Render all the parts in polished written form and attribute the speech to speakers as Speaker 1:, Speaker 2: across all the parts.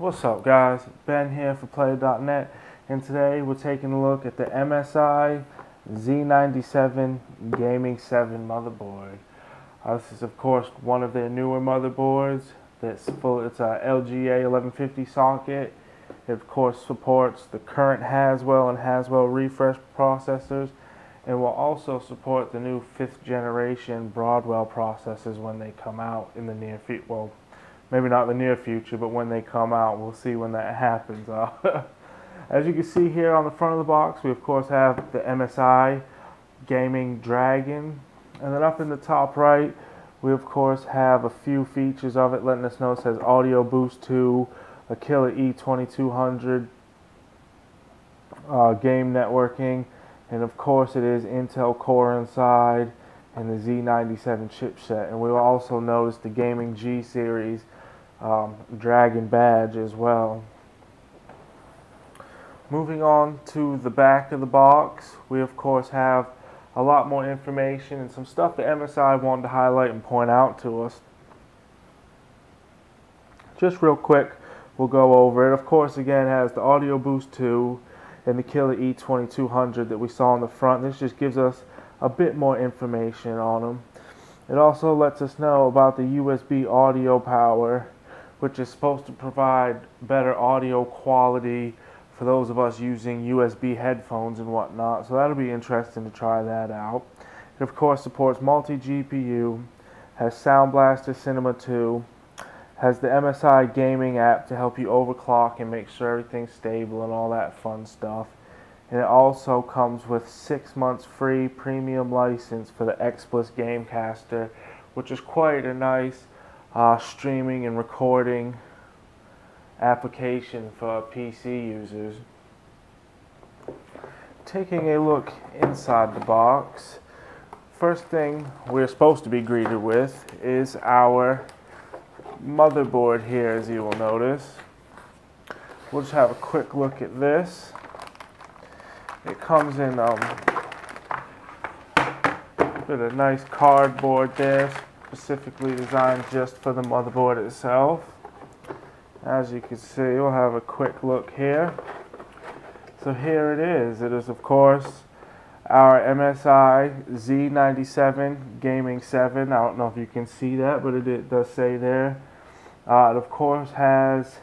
Speaker 1: What's up, guys? Ben here for Player.net, and today we're taking a look at the MSI Z97 Gaming 7 motherboard. This is, of course, one of their newer motherboards. It's a LGA 1150 socket. It, of course, supports the current Haswell and Haswell refresh processors, and will also support the new 5th generation Broadwell processors when they come out in the near future. Well, maybe not the near future, but when they come out, we'll see when that happens. As you can see here on the front of the box, we of course have the MSI Gaming Dragon, and then up in the top right, we of course have a few features of it, letting us know it says Audio Boost 2, a Killer E2200, game networking, and of course it is Intel Core inside and the Z97 chipset. And we will also notice the Gaming G series Dragon badge as well. Moving on to the back of the box, we of course have a lot more information and some stuff that MSI wanted to highlight and point out to us. Just real quick, we'll go over it. Of course, again, it has the Audio Boost 2 and the Killer E2200 that we saw on the front. This just gives us a bit more information on them. It also lets us know about the USB audio power, which is supposed to provide better audio quality for those of us using USB headphones and whatnot. So that'll be interesting to try that out. It of course supports multi-GPU, has Sound Blaster Cinema 2, has the MSI gaming app to help you overclock and make sure everything's stable and all that fun stuff. And it also comes with 6 months free premium license for the XPlus Gamecaster, which is quite a nice streaming and recording application for PC users. Taking a look inside the box, first thing we're supposed to be greeted with is our motherboard here, as you will notice. We'll just have a quick look at this. It comes in with a nice cardboard there, specifically designed just for the motherboard itself. As you can see, we'll have a quick look here. So here it is. It is, of course, our MSI Z97 Gaming 7. I don't know if you can see that, but it does say there. It, of course, has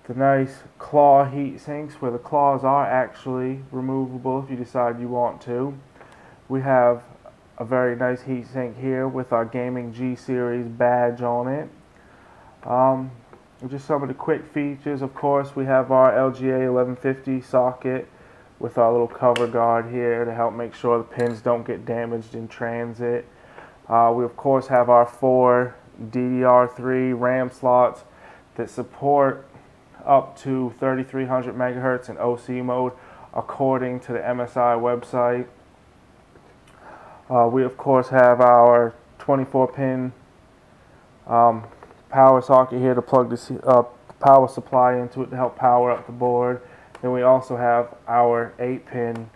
Speaker 1: the nice claw heat sinks where the claws are actually removable if you decide you want to. We have a very nice heat sink here with our Gaming G series badge on it. Just some of the quick features. Of course, we have our LGA 1150 socket with our little cover guard here to help make sure the pins don't get damaged in transit. We of course have our 4 DDR3 RAM slots that support up to 3300 megahertz in OC mode according to the MSI website. We of course have our 24-pin power socket here to plug the power supply into it to help power up the board. Then we also have our 8-pin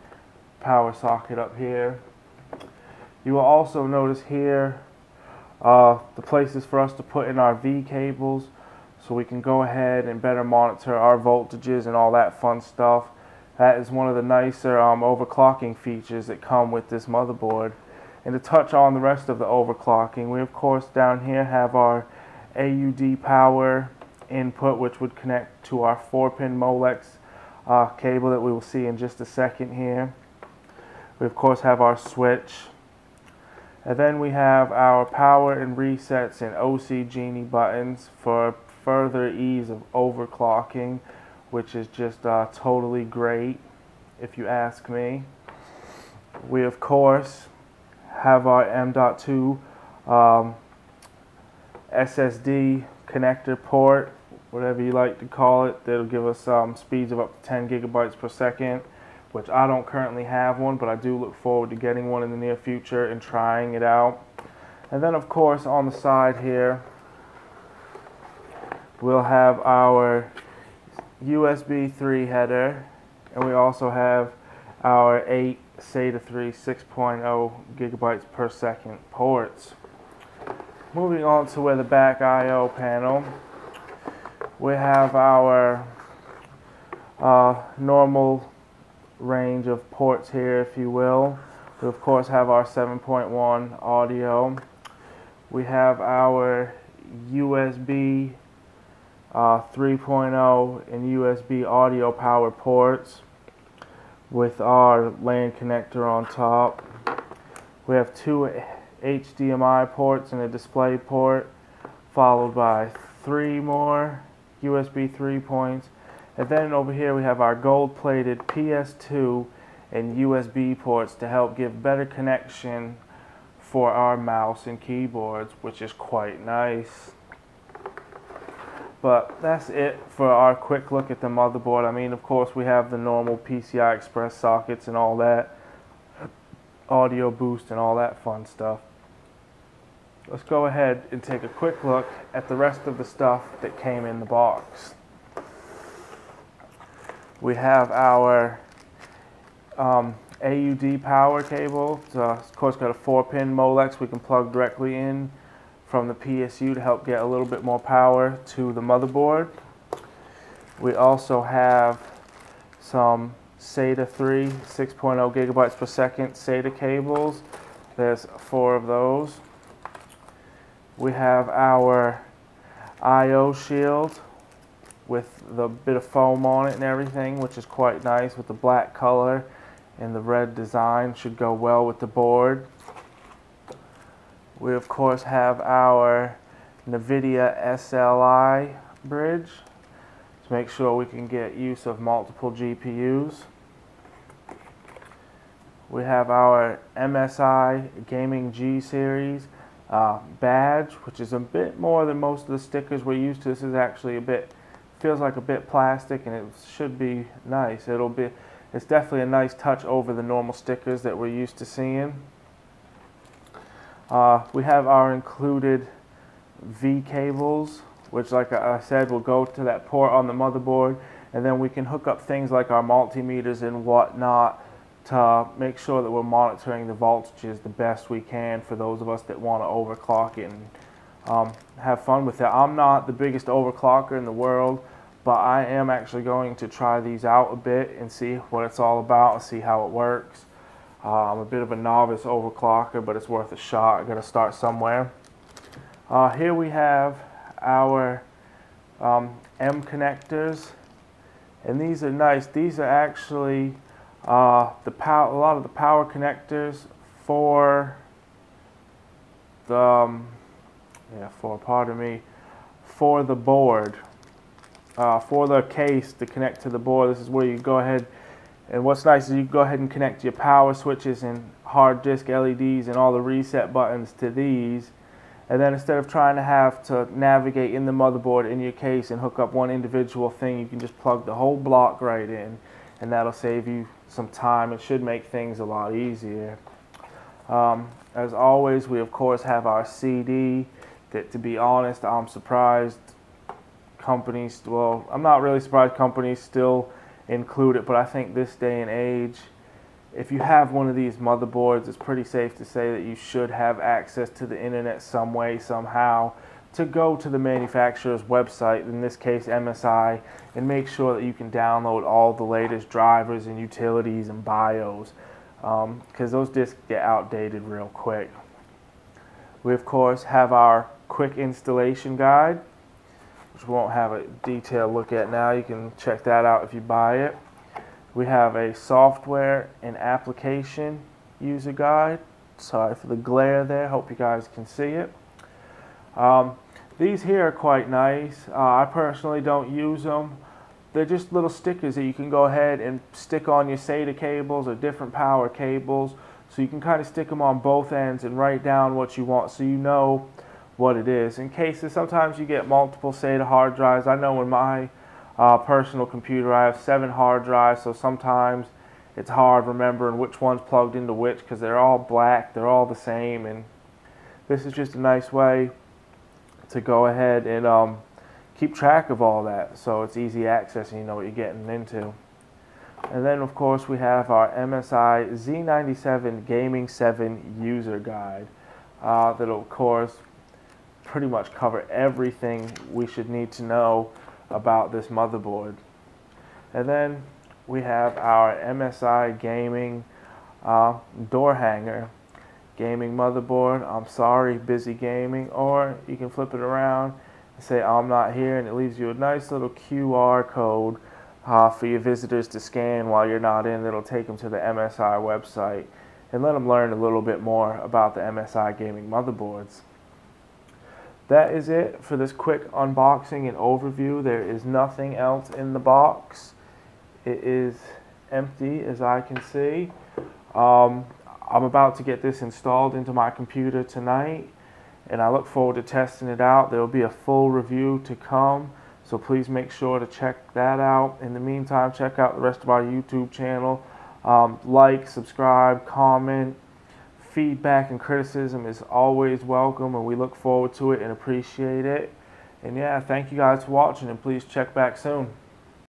Speaker 1: power socket up here. You will also notice here the places for us to put in our V cables so we can go ahead and better monitor our voltages and all that fun stuff. That is one of the nicer overclocking features that come with this motherboard. And to touch on the rest of the overclocking, we of course down here have our AUD power input, which would connect to our 4-pin Molex cable that we will see in just a second here. We of course have our switch, and then we have our power and resets and OC Genie buttons for further ease of overclocking, which is just totally great if you ask me. We of course have our M.2 SSD connector port, whatever you like to call it, that'll give us speeds of up to 10 gigabytes per second, which I don't currently have one, but I do look forward to getting one in the near future and trying it out. And then of course on the side here we'll have our USB 3 header, and we also have our 8 SATA 3 6.0 gigabytes per second ports. Moving on to where the back I/O panel, We have our normal range of ports here, if you will. We of course have our 7.1 audio. We have our USB 3.0 and USB audio power ports with our LAN connector on top. We have 2 HDMI ports and a display port, followed by 3 more USB 3 points. And then over here we have our gold-plated PS2 and USB ports to help give better connection for our mouse and keyboards, which is quite nice. But that's it for our quick look at the motherboard. I mean, of course, we have the normal PCI Express sockets and all that, audio boost and all that fun stuff. Let's go ahead and take a quick look at the rest of the stuff that came in the box. We have our AUD power cable. It's, of course, got a 4-pin Molex we can plug directly in from the PSU to help get a little bit more power to the motherboard. We also have some SATA 3 6.0 gigabytes per second SATA cables. There's 4 of those. We have our I/O shield with the bit of foam on it and everything, which is quite nice with the black color, and the red design should go well with the board. We of course have our NVIDIA SLI bridge to make sure we can get use of multiple GPUs. We have our MSI Gaming G series badge, which is a bit more than most of the stickers we're used to. This is actually a bit, feels like a bit plastic, and it should be nice. It's definitely a nice touch over the normal stickers that we're used to seeing. We have our included V cables, which, like I said, will go to that port on the motherboard, and then we can hook up things like our multimeters and whatnot to make sure that we're monitoring the voltages the best we can for those of us that want to overclock it and have fun with it. I'm not the biggest overclocker in the world, but I am actually going to try these out a bit and see what it's all about and see how it works. I'm a bit of a novice overclocker, but it's worth a shot. I got to start somewhere. Here we have our M connectors, and these are nice. These are actually a lot of the power connectors for the for the board, for the case to connect to the board. This is where you go ahead, and what's nice is you can go ahead and connect your power switches and hard disk LEDs and all the reset buttons to these, and then instead of trying to have to navigate in the motherboard in your case and hook up one individual thing, you can just plug the whole block right in, and that'll save you some time. It should make things a lot easier. As always, we of course have our CD that, to be honest, I'm surprised companies, well, I'm not really surprised companies still include it, but I think this day and age, if you have one of these motherboards, it's pretty safe to say that you should have access to the internet some way, somehow, to go to the manufacturer's website, in this case MSI, and make sure that you can download all the latest drivers and utilities and BIOS, because those disks get outdated real quick. We of course have our quick installation guide, which we won't have a detailed look at now. You can check that out if you buy it. We have a software and application user guide. Sorry for the glare there, hope you guys can see it. These here are quite nice. I personally don't use them. They're just little stickers that you can go ahead and stick on your SATA cables or different power cables, so you can kind of stick them on both ends and write down what you want so you know what it is. In cases, sometimes you get multiple SATA hard drives. I know in my personal computer I have 7 hard drives, so sometimes it's hard remembering which one's plugged into which because they're all black, they're all the same, and this is just a nice way to go ahead and keep track of all that, so it's easy access and you know what you're getting into. And then of course we have our MSI Z97 Gaming 7 user guide that'll of course pretty much cover everything we should need to know about this motherboard. And then we have our MSI gaming door hanger. Gaming motherboard, I'm sorry, busy gaming. Or you can flip it around and say I'm not here, and it leaves you a nice little QR code for your visitors to scan while you're not in. It'll take them to the MSI website and let them learn a little bit more about the MSI gaming motherboards. That is it for this quick unboxing and overview. There is nothing else in the box. It is empty, as I can see. I'm about to get this installed into my computer tonight, and I look forward to testing it out. There will be a full review to come, so please make sure to check that out. In the meantime, check out the rest of our YouTube channel. Like, subscribe, comment. Feedback and criticism is always welcome, and we look forward to it and appreciate it. And yeah, thank you guys for watching, and please check back soon.